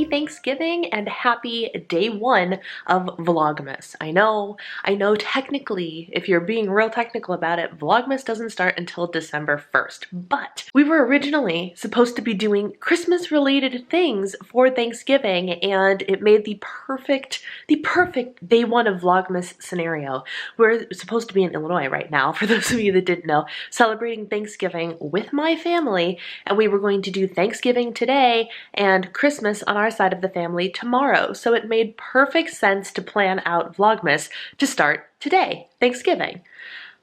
Thanksgiving and happy day one of Vlogmas. I know technically, if you're being real technical about it, Vlogmas doesn't start until December 1st, but we were originally supposed to be doing Christmas related things for Thanksgiving, and it made the perfect day one of Vlogmas scenario. We're supposed to be in Illinois right now, for those of you that didn't know, celebrating Thanksgiving with my family, and we were going to do Thanksgiving today and Christmas on our side of the family tomorrow. So it made perfect sense to plan out Vlogmas to start today, Thanksgiving.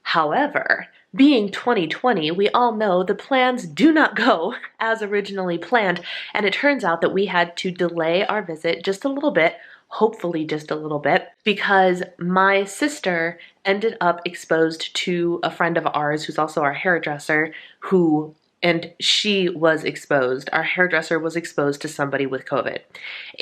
However, being 2020, we all know the plans do not go as originally planned, and it turns out that we had to delay our visit just a little bit, hopefully just a little bit, because my sister ended up exposed to a friend of ours who's also our hairdresser, and she was exposed. Our hairdresser was exposed to somebody with COVID.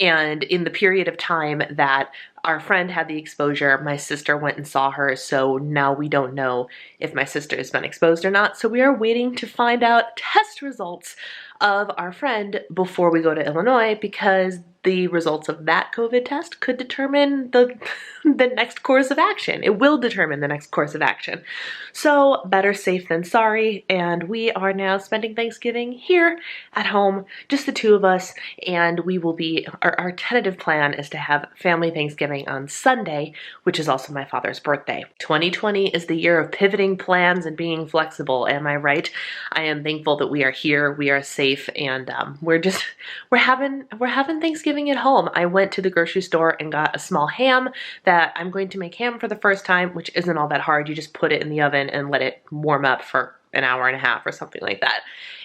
And in the period of time that our friend had the exposure, my sister went and saw her, so now we don't know if my sister has been exposed or not. So we are waiting to find out test results of our friend before we go to Illinois, because the results of that COVID test could determine the next course of action. It will determine the next course of action. So better safe than sorry, and we are now spending Thanksgiving here at home, just the two of us, and we will be, our tentative plan is to have family Thanksgiving on Sunday, which is also my father's birthday. 2020 is the year of pivoting plans and being flexible, am I right? I am thankful that we are here, we are safe, and we're having Thanksgiving at home. I went to the grocery store and got a small ham that I'm going to make ham for the first time, which isn't all that hard. You just put it in the oven and let it warm up for an hour and a half or something like that.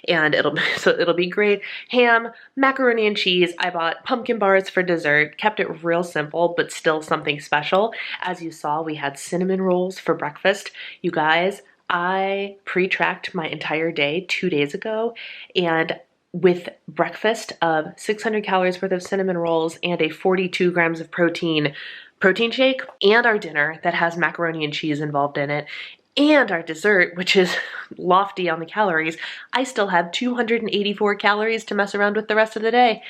And it'll be great. Ham, macaroni and cheese. I bought pumpkin bars for dessert, kept it real simple, but still something special. As you saw, we had cinnamon rolls for breakfast. You guys, I pre-tracked my entire day 2 days ago, and with breakfast of 600 calories worth of cinnamon rolls and a 42 grams of protein shake, and our dinner that has macaroni and cheese involved in it, and our dessert, which is lofty on the calories, I still have 284 calories to mess around with the rest of the day.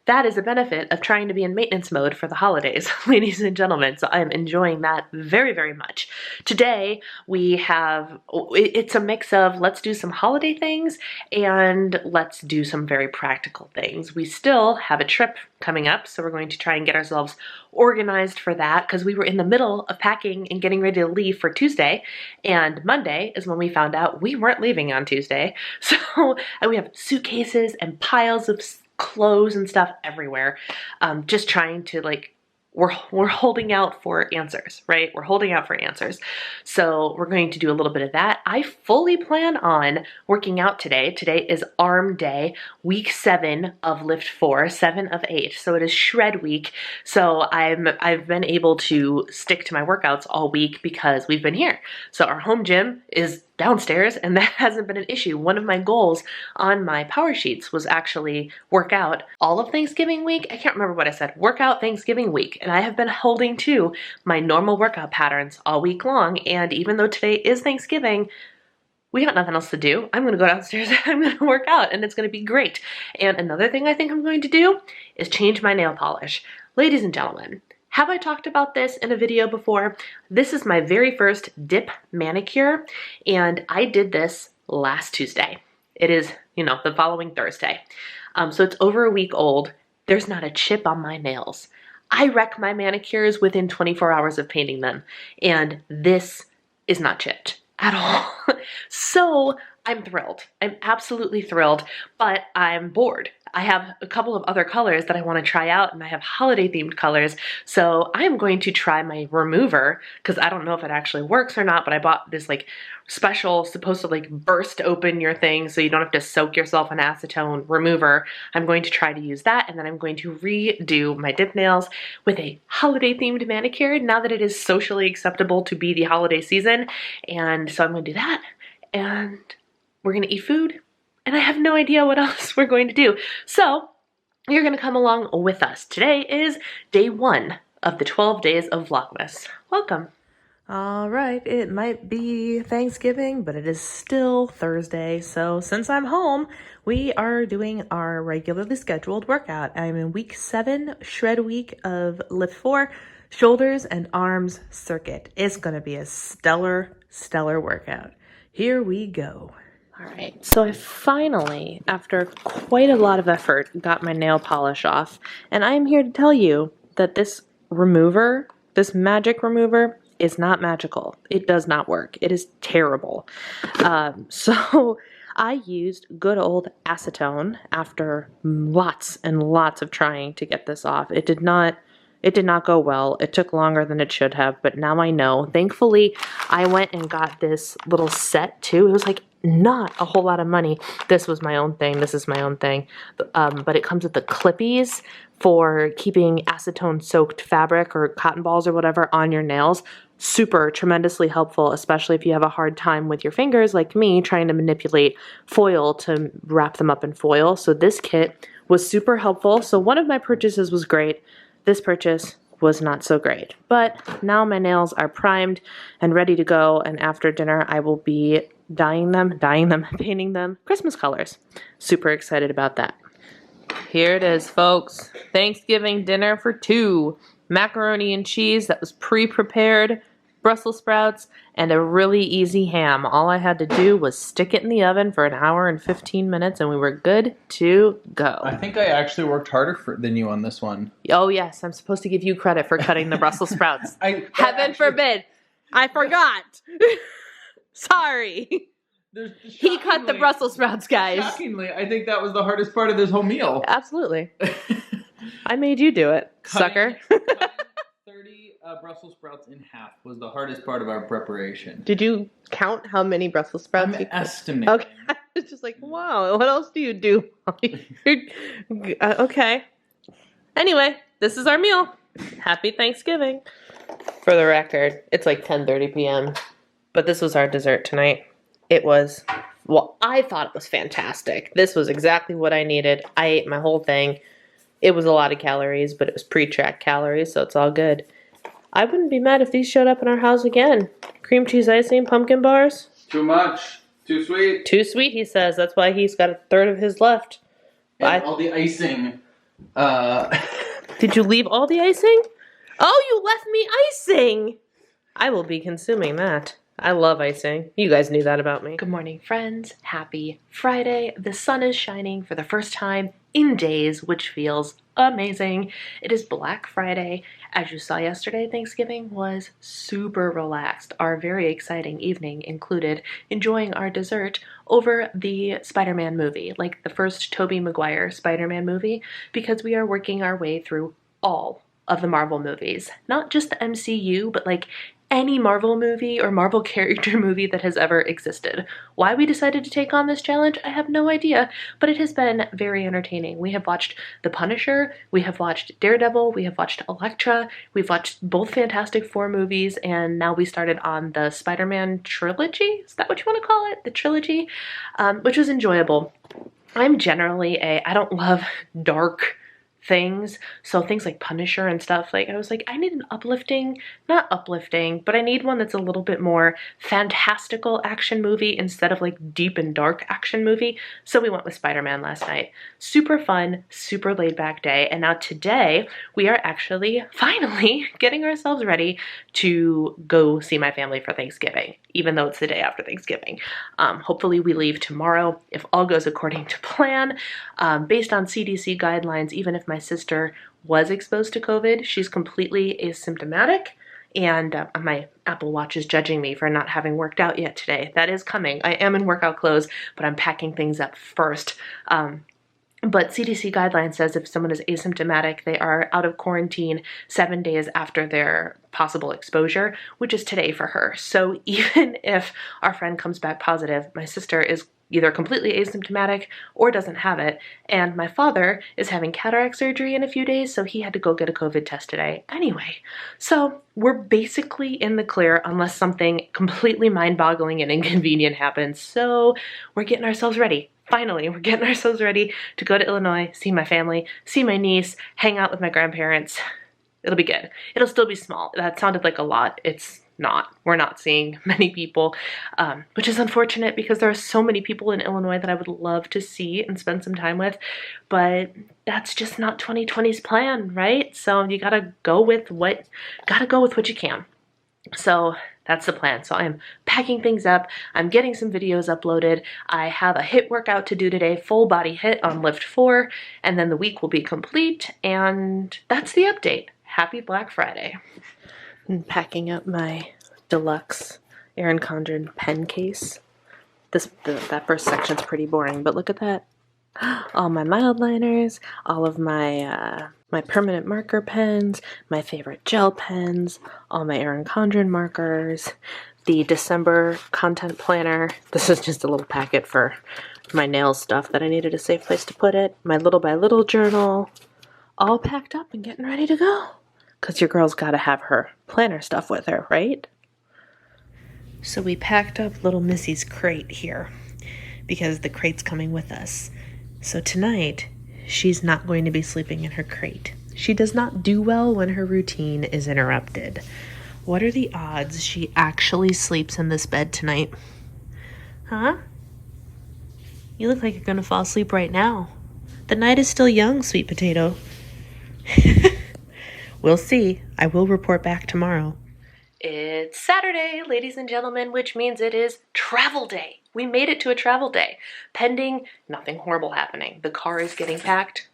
That is a benefit of trying to be in maintenance mode for the holidays, ladies and gentlemen. So I am enjoying that very, very much. Today we have, it's a mix of let's do some holiday things and let's do some very practical things. We still have a trip coming up, so we're going to try and get ourselves organized for that, because we were in the middle of packing and getting ready to leave for Tuesday, and Monday is when we found out we weren't leaving on Tuesday. So we have suitcases and piles of clothes and stuff everywhere, just trying to we're holding out for answers, right? We're holding out for answers. So we're going to do a little bit of that. I fully plan on working out today. Today is arm day, week 7 of lift 4, 7 of 8. So it is shred week. So I've been able to stick to my workouts all week because we've been here. So our home gym is downstairs, and that hasn't been an issue. One of my goals on my power sheets was actually work out all of Thanksgiving week. I can't remember what I said. Work out Thanksgiving week. And I have been holding to my normal workout patterns all week long. And even though today is Thanksgiving, we got nothing else to do. I'm going to go downstairs and I'm going to work out, and it's going to be great. And another thing I think I'm going to do is change my nail polish. Ladies and gentlemen, have I talked about this in a video before? This is my very first dip manicure, and I did this last Tuesday. It is, the following Thursday. So it's over a week old. There's not a chip on my nails. I wreck my manicures within 24 hours of painting them, and this is not chipped at all. So I'm thrilled. I'm absolutely thrilled, but I'm bored. I have a couple of other colors that I want to try out, and I have holiday themed colors. So I'm going to try my remover, because I don't know if it actually works or not, but I bought this special, supposed to burst open your thing so you don't have to soak yourself in acetone remover. I'm going to try to use that, and then I'm going to redo my dip nails with a holiday themed manicure now that it is socially acceptable to be the holiday season. And so I'm going to do that, and we're going to eat food. And I have no idea what else we're going to do. So you're going to come along with us. Today is day 1 of the 12 days of Vlogmas. Welcome. All right, it might be Thanksgiving, but it is still Thursday. So since I'm home, we are doing our regularly scheduled workout. I'm in week 7, shred week of lift 4, shoulders and arms circuit. It's going to be a stellar workout. Here we go. All right, so I finally, after quite a lot of effort, got my nail polish off, and I'm here to tell you that this remover, this magic remover, is not magical. It does not work. It is terrible. So I used good old acetone after lots and lots of trying to get this off. It did not go well. It took longer than it should have, but now I know. Thankfully, I went and got this little set too. It was not a whole lot of money. This was my own thing. This is my own thing. But it comes with the clippies for keeping acetone soaked fabric or cotton balls or whatever on your nails. Super, tremendously helpful, especially if you have a hard time with your fingers like me trying to manipulate foil to wrap them up in foil. So this kit was super helpful. So one of my purchases was great. This purchase was not so great, but now my nails are primed and ready to go, and after dinner I will be dyeing them, painting them Christmas colors. Super excited about that. Here it is, folks. Thanksgiving dinner for 2. Macaroni and cheese that was pre-prepared, Brussels sprouts, and a really easy ham. All I had to do was stick it in the oven for 1 hour and 15 minutes, and we were good to go. I think I actually worked harder than you on this one. Oh, yes. I'm supposed to give you credit for cutting the Brussels sprouts. Heaven forbid. I forgot. Sorry. He cut the Brussels sprouts, guys. Shockingly, I think that was the hardest part of this whole meal. Absolutely. I made you do it, sucker. Cutting 30 Brussels sprouts in half was the hardest part of our preparation. Did you count how many Brussels sprouts I'm estimating. Okay. It's just wow, what else do you do? Okay. Anyway, this is our meal. Happy Thanksgiving. For the record, it's 10:30 p.m. But this was our dessert tonight. It was, I thought it was fantastic. This was exactly what I needed. I ate my whole thing. It was a lot of calories, but it was pre-tracked calories, so it's all good. I wouldn't be mad if these showed up in our house again. Cream cheese icing, pumpkin bars. Too much. Too sweet. Too sweet, he says. That's why he's got 1/3 of his left. And all the icing. Did you leave all the icing? Oh, you left me icing! I will be consuming that. I love icing. You guys knew that about me. Good morning, friends. Happy Friday. The sun is shining for the first time in days, which feels amazing. It is Black Friday. As you saw yesterday, Thanksgiving was super relaxed. Our very exciting evening included enjoying our dessert over the Spider-Man movie, like the first Tobey Maguire Spider-Man movie, because we are working our way through all of the Marvel movies. Not just the MCU, but like any Marvel movie or Marvel character movie that has ever existed. Why we decided to take on this challenge, I have no idea, but it has been very entertaining. We have watched The Punisher, we have watched Daredevil, we have watched Elektra, we've watched both Fantastic Four movies, and now we started on the Spider-Man trilogy? Is that what you want to call it? The trilogy? Which was enjoyable. I'm generally I don't love dark things, so things like Punisher and stuff, like I was like, I need an not uplifting, but I need one that's a little bit more fantastical action movie instead of like deep and dark action movie. So we went with Spider-Man last night. Super fun, super laid back day. And now today we are actually finally getting ourselves ready to go see my family for Thanksgiving, even though it's the day after Thanksgiving. Hopefully we leave tomorrow if all goes according to plan. Based on CDC guidelines, even if my sister was exposed to COVID, she's completely asymptomatic, and my Apple Watch is judging me for not having worked out yet today. That is coming. I am in workout clothes, but I'm packing things up first. But CDC guidelines says if someone is asymptomatic, they are out of quarantine 7 days after their possible exposure, which is today for her. So even if our friend comes back positive, my sister is either completely asymptomatic or doesn't have it. And my father is having cataract surgery in a few days, so he had to go get a COVID test today anyway. So we're basically in the clear unless something completely mind-boggling and inconvenient happens. So we're getting ourselves ready. Finally, we're getting ourselves ready to go to Illinois, see my family, see my niece, hang out with my grandparents. It'll be good. It'll still be small. That sounded like a lot. It's not. We're not seeing many people, which is unfortunate because there are so many people in Illinois that I would love to see and spend some time with, but that's just not 2020's plan, right? So you gotta go with what you can. So that's the plan. So I'm packing things up. I'm getting some videos uploaded. I have a HIIT workout to do today, full body HIIT on lift 4, and then the week will be complete. And that's the update. Happy Black Friday. I'm packing up my deluxe Erin Condren pen case. That first section's pretty boring, but look at that. All my mild liners, all of my my permanent marker pens, my favorite gel pens, all my Erin Condren markers, the December content planner. This is just a little packet for my nail stuff that I needed a safe place to put it. My little by little journal, all packed up and getting ready to go. Because your girl's got to have her planner stuff with her, right? So we packed up little Missy's crate here because the crate's coming with us. So tonight, she's not going to be sleeping in her crate. She does not do well when her routine is interrupted. What are the odds she actually sleeps in this bed tonight? Huh? You look like you're going to fall asleep right now. The night is still young, sweet potato. We'll see. I will report back tomorrow. It's Saturday, ladies and gentlemen, which means it is travel day. We made it to a travel day, pending nothing horrible happening. The car is getting packed.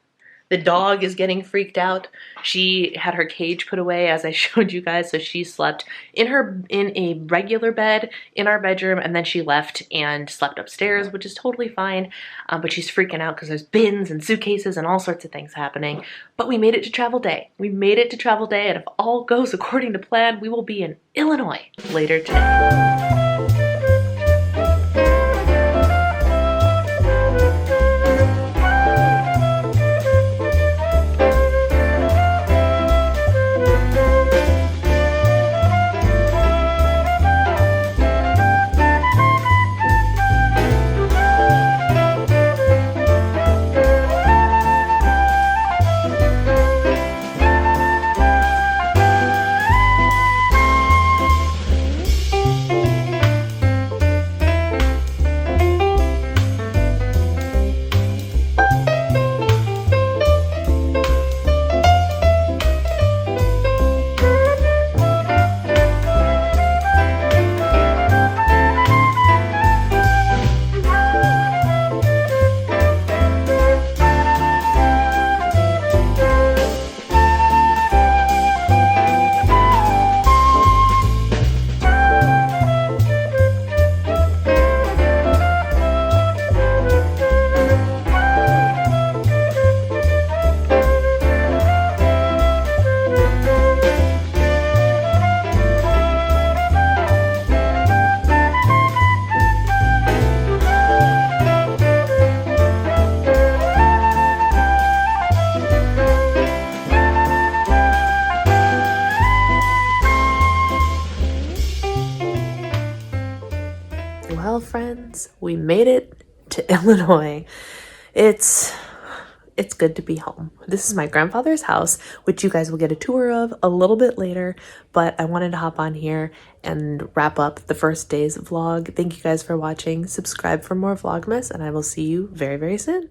The dog is getting freaked out. She had her cage put away, as I showed you guys, so she slept in a regular bed in our bedroom, and then she left and slept upstairs, which is totally fine. But she's freaking out because there's bins and suitcases and all sorts of things happening. But we made it to travel day. We made it to travel day, and if all goes according to plan, we will be in Illinois later today. friends. We made it to Illinois. It's good to be home. This is my grandfather's house, which you guys will get a tour of a little bit later, but I wanted to hop on here and wrap up the first day's vlog. Thank you guys for watching. Subscribe for more Vlogmas, and I will see you very, very soon.